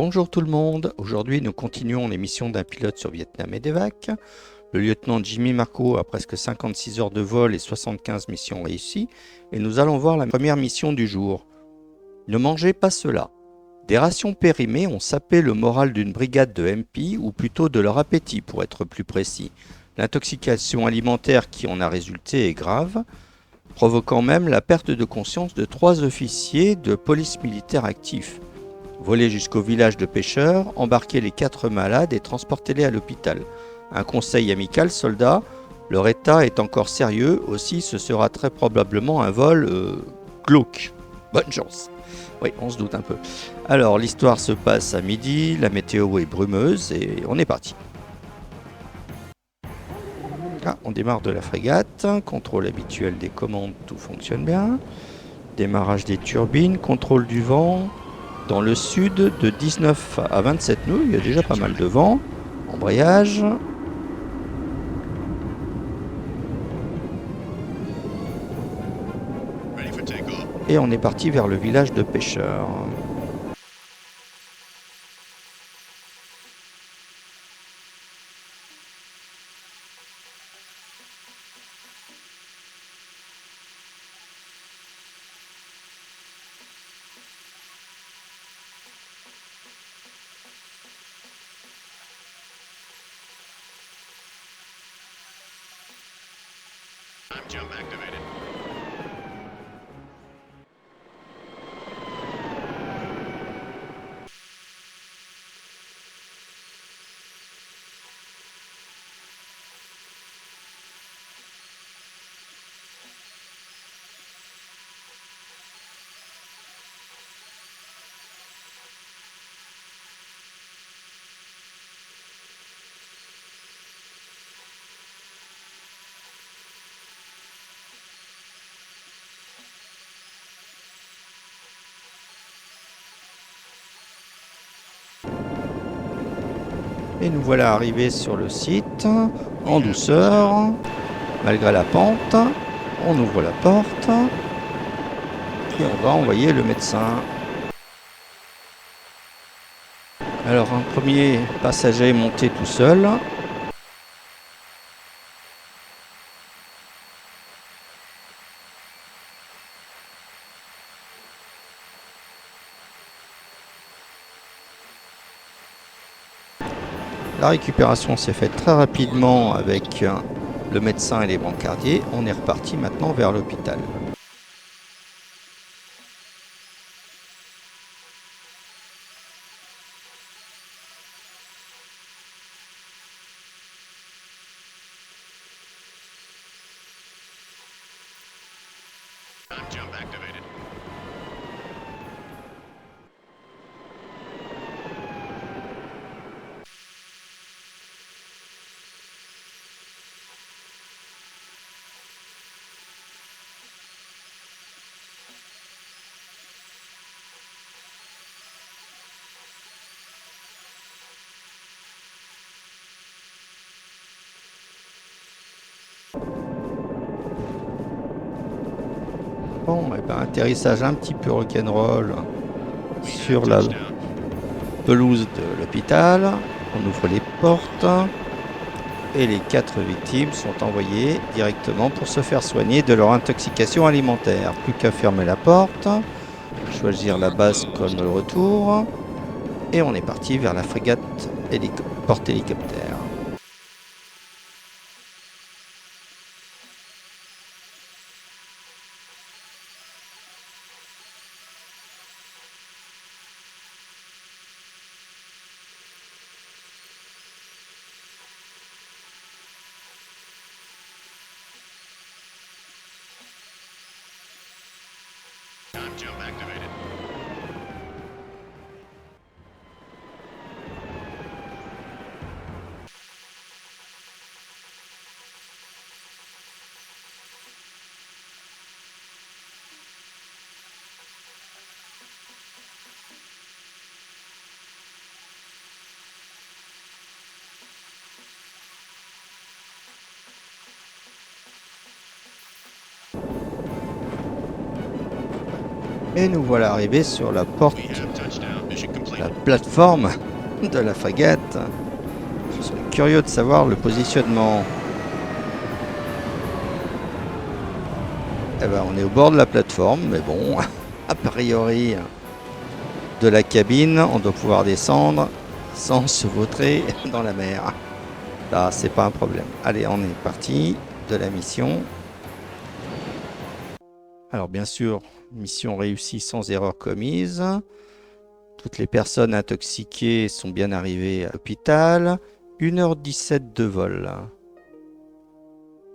Bonjour tout le monde, aujourd'hui nous continuons les missions d'un pilote sur Vietnam et d'évac. Le lieutenant Jimmy Marco a presque 56 heures de vol et 75 missions réussies, et nous allons voir la première mission du jour. Ne mangez pas cela. Des rations périmées ont sapé le moral d'une brigade de MP, ou plutôt de leur appétit pour être plus précis. L'intoxication alimentaire qui en a résulté est grave, provoquant même la perte de conscience de 3 officiers de police militaire actifs. Voler jusqu'au village de pêcheurs, embarquer les 4 malades et transporter-les à l'hôpital. Un conseil amical, soldats, leur état est encore sérieux, aussi ce sera très probablement un vol glauque. Bonne chance. Oui, on se doute un peu. Alors, l'histoire se passe à midi, la météo est brumeuse et on est parti. Ah, on démarre de la frégate, contrôle habituel des commandes, tout fonctionne bien. Démarrage des turbines, contrôle du vent. Dans le sud, de 19 à 27 nœuds, il y a déjà pas mal de vent. Embrayage. Et on est parti vers le village de pêcheurs. Jump activated. Et nous voilà arrivés sur le site, en douceur, malgré la pente. On ouvre la porte et on va envoyer le médecin. Alors un premier passager est monté tout seul. La récupération s'est faite très rapidement avec le médecin et les brancardiers. On est reparti maintenant vers l'hôpital. Jump activated. Bon, et ben, atterrissage un petit peu rock'n'roll sur la pelouse de l'hôpital. On ouvre les portes et les 4 victimes sont envoyées directement pour se faire soigner de leur intoxication alimentaire. Plus qu'à fermer la porte, choisir la base comme le retour et on est parti vers la frégate porte-hélicoptère. Jump activated. Et nous voilà arrivés sur la porte, We have touchdown. Mission complete. la plateforme de la frégate. Je suis curieux de savoir le positionnement. Eh ben, on est au bord de la plateforme, mais bon, a priori, de la cabine, on doit pouvoir descendre sans se vautrer dans la mer. Là, c'est pas un problème. Allez, on est parti de la mission. Alors, bien sûr, mission réussie sans erreur commise. Toutes les personnes intoxiquées sont bien arrivées à l'hôpital. 1h17 de vol.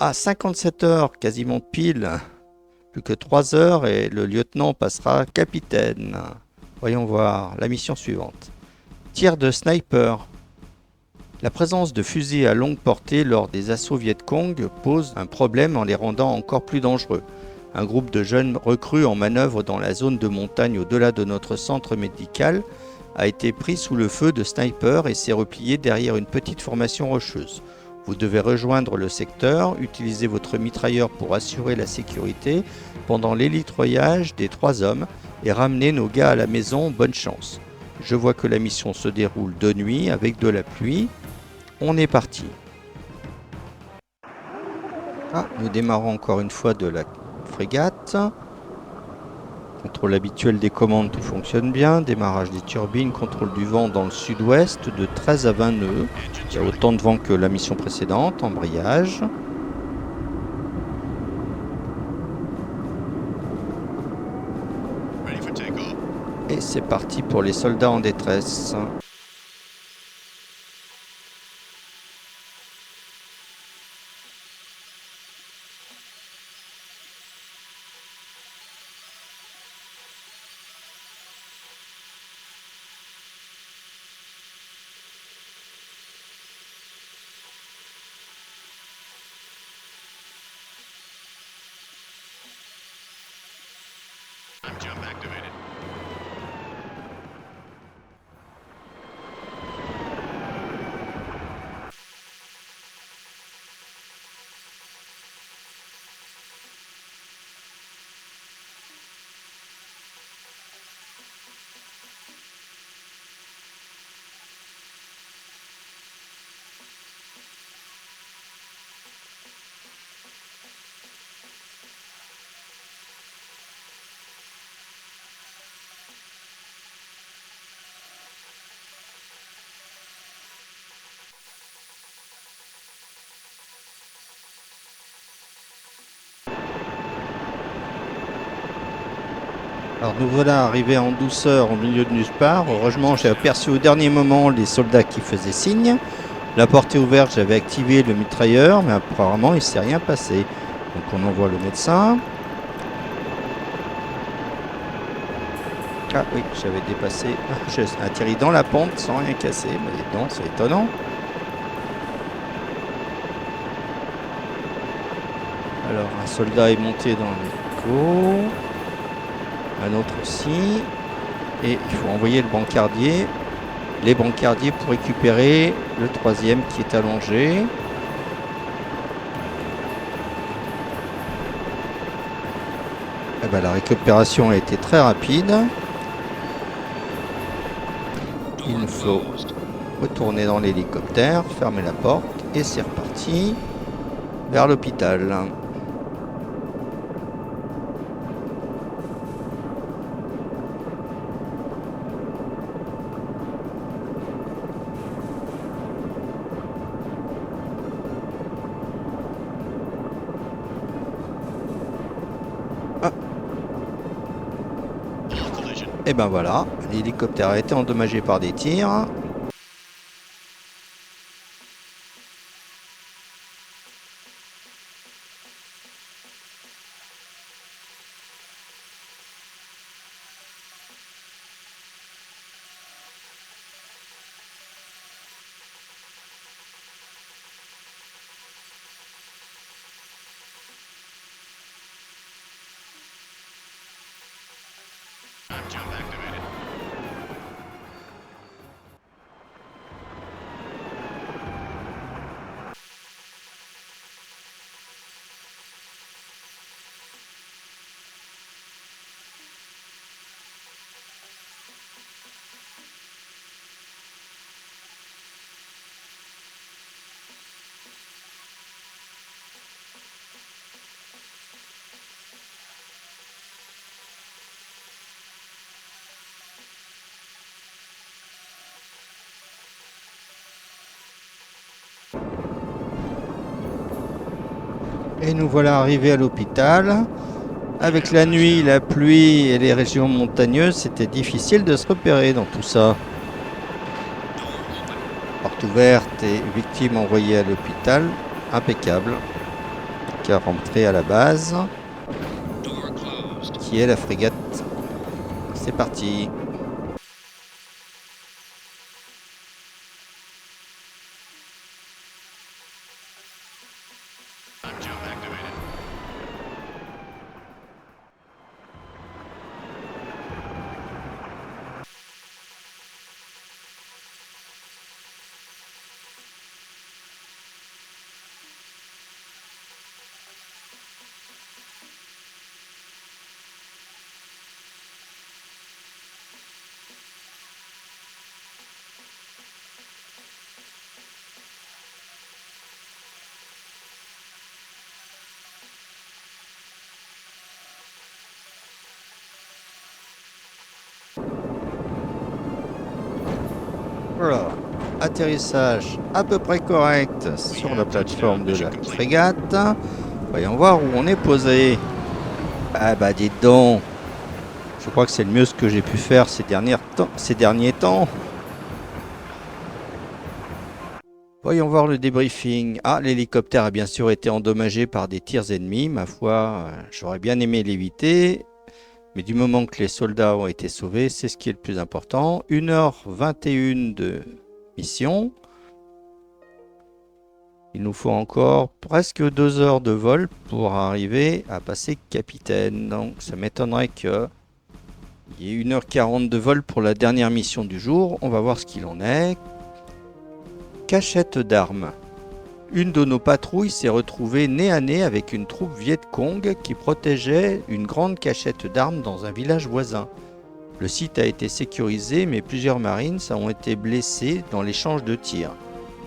À 57 heures, quasiment pile. Plus que 3 heures et le lieutenant passera capitaine. Voyons voir la mission suivante. Tir de sniper. La présence de fusils à longue portée lors des assauts Viet-Cong pose un problème en les rendant encore plus dangereux. Un groupe de jeunes recrues en manœuvre dans la zone de montagne au-delà de notre centre médical a été pris sous le feu de snipers et s'est replié derrière une petite formation rocheuse. Vous devez rejoindre le secteur, utiliser votre mitrailleur pour assurer la sécurité pendant l'hélitroyage des 3 hommes et ramener nos gars à la maison. Bonne chance. Je vois que la mission se déroule de nuit avec de la pluie. On est parti. Nous démarrons encore une fois de la frégate. Contrôle habituel des commandes, tout fonctionne bien. Démarrage des turbines, contrôle du vent dans le sud-ouest de 13 à 20 nœuds. Il y a autant de vent que la mission précédente. Embrayage. Ready for takeoff. Et c'est parti pour les soldats en détresse. Time jump activated. Alors nous voilà arrivés en douceur au milieu de nulle part. Heureusement, j'ai aperçu au dernier moment les soldats qui faisaient signe. La porte est ouverte, j'avais activé le mitrailleur, mais apparemment il ne s'est rien passé. Donc on envoie le médecin. Ah oui, j'avais dépassé. J'ai atterri dans la pente sans rien casser. Mais dis donc, c'est étonnant. Alors un soldat est monté dans l'écho. Un autre aussi. Et il faut envoyer le brancardier. Les brancardiers pour récupérer le troisième qui est allongé. Eh ben, la récupération a été très rapide. Il faut retourner dans l'hélicoptère, fermer la porte et c'est reparti vers l'hôpital. Et ben voilà, l'hélicoptère a été endommagé par des tirs. Time jump activated. Et nous voilà arrivés à l'hôpital. Avec la nuit, la pluie et les régions montagneuses, c'était difficile de se repérer dans tout ça. Porte ouverte et victime envoyée à l'hôpital. Impeccable. Car rentré à la base, qui est la frégate. C'est parti. Time jump activated. Voilà. Atterrissage à peu près correct sur la plateforme de la frégate. Voyons voir où on est posé. Ah bah dites donc. Je crois que c'est le mieux ce que j'ai pu faire ces derniers temps. Voyons voir le débriefing. Ah, l'hélicoptère a bien sûr été endommagé par des tirs ennemis. Ma foi, j'aurais bien aimé l'éviter. Mais du moment que les soldats ont été sauvés, c'est ce qui est le plus important. 1h21 de mission. Il nous faut encore presque 2 heures de vol pour arriver à passer capitaine. Donc ça m'étonnerait qu'il y ait 1h40 de vol pour la dernière mission du jour. On va voir ce qu'il en est. Cachette d'armes. Une de nos patrouilles s'est retrouvée nez à nez avec une troupe Viet Cong qui protégeait une grande cachette d'armes dans un village voisin. Le site a été sécurisé, mais plusieurs Marines ont été blessés dans l'échange de tirs.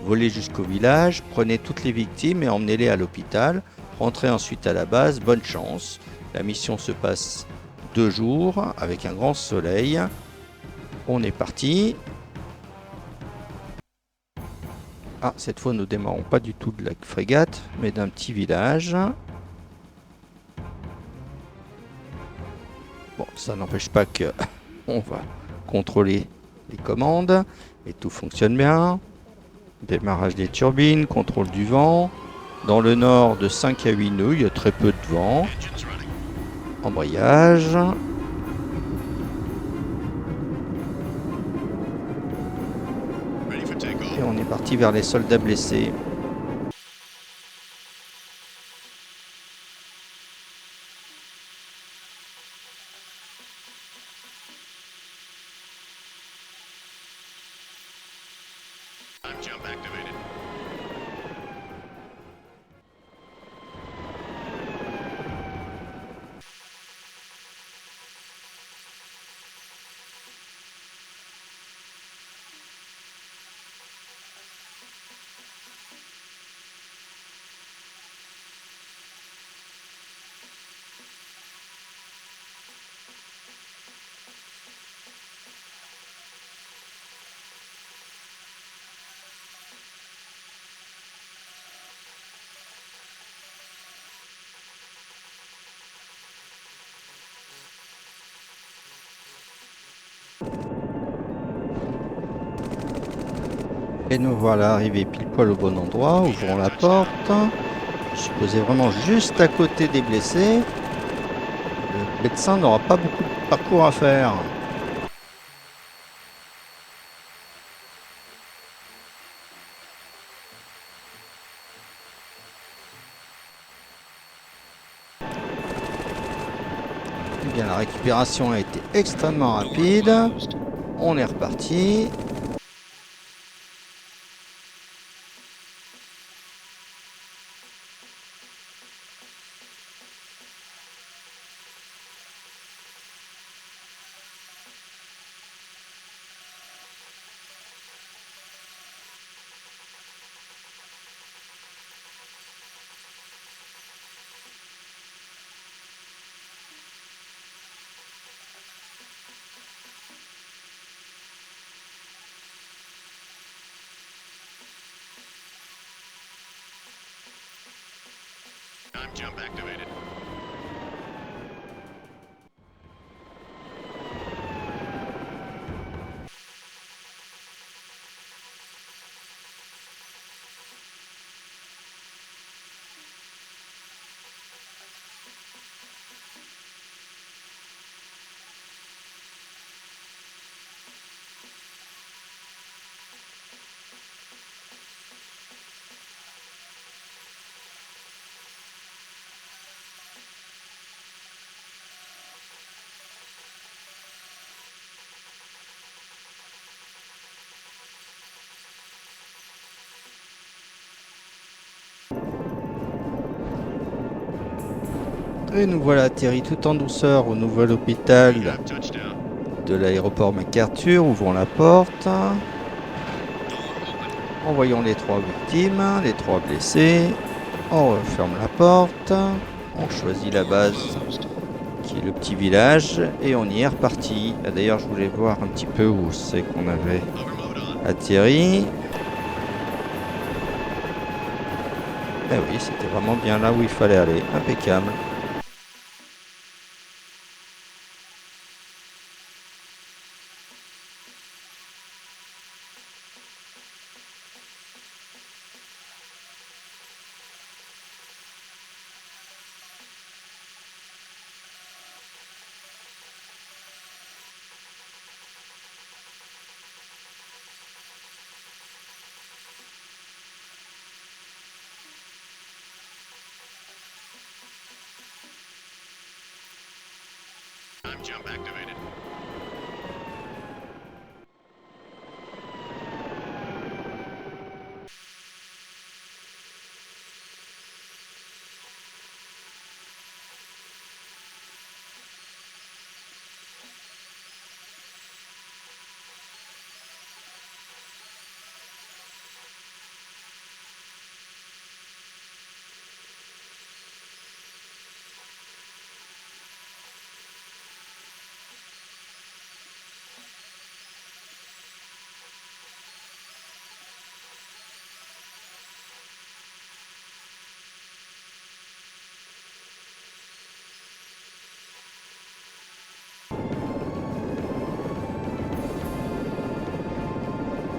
Volez jusqu'au village, prenez toutes les victimes et emmenez-les à l'hôpital. Rentrez ensuite à la base, bonne chance. La mission se passe 2 jours avec un grand soleil. On est parti. Ah, cette fois, nous démarrons pas du tout de la frégate, mais d'un petit village. Bon, ça n'empêche pas que on va contrôler les commandes et tout fonctionne bien. Démarrage des turbines, contrôle du vent. Dans le nord, de 5 à 8 nœuds, il y a très peu de vent. Engines running. Embrayage. Ready for takeoff. Et on est parti vers les soldats blessés. Time jump activated. Et nous voilà arrivés pile poil au bon endroit. Ouvrons la porte. Je suis posé vraiment juste à côté des blessés. Le médecin n'aura pas beaucoup de parcours à faire. Eh bien, la récupération a été extrêmement rapide. Closed. On est reparti. Time jump activated. Et nous voilà atterris tout en douceur au nouvel hôpital We have touchdown. de l'aéroport MacArthur. Ouvrons la porte. En voyant les 3 victimes, les 3 blessés, on referme la porte. On choisit la base qui est le petit village et on y est reparti. D'ailleurs, je voulais voir un petit peu où c'est qu'on avait Overload on. atterri. Eh oui, c'était vraiment bien là où il fallait aller. Impeccable. Time jump activated.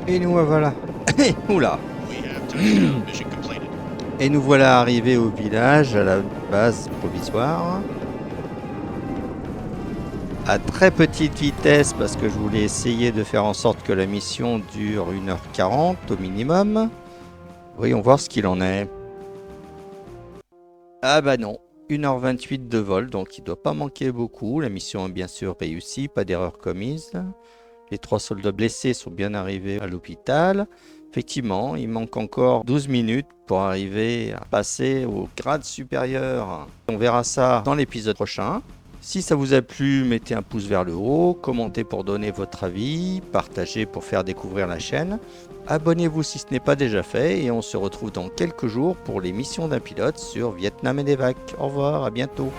Et nous voilà. Oula. We have touchdown. Mission completed. Et nous voilà arrivés au village, à la base provisoire. À très petite vitesse parce que je voulais essayer de faire en sorte que la mission dure 1h40 au minimum. Voyons voir ce qu'il en est. Ah bah non, 1h28 de vol, donc il ne doit pas manquer beaucoup. La mission est bien sûr réussie, pas d'erreur commise. Les 3 soldats blessés sont bien arrivés à l'hôpital. Effectivement, il manque encore 12 minutes pour arriver à passer au grade supérieur. On verra ça dans l'épisode prochain. Si ça vous a plu, mettez un pouce vers le haut, commentez pour donner votre avis, partagez pour faire découvrir la chaîne. Abonnez-vous si ce n'est pas déjà fait et on se retrouve dans quelques jours pour les missions d'un pilote sur Vietnam Medevac. Au revoir, à bientôt.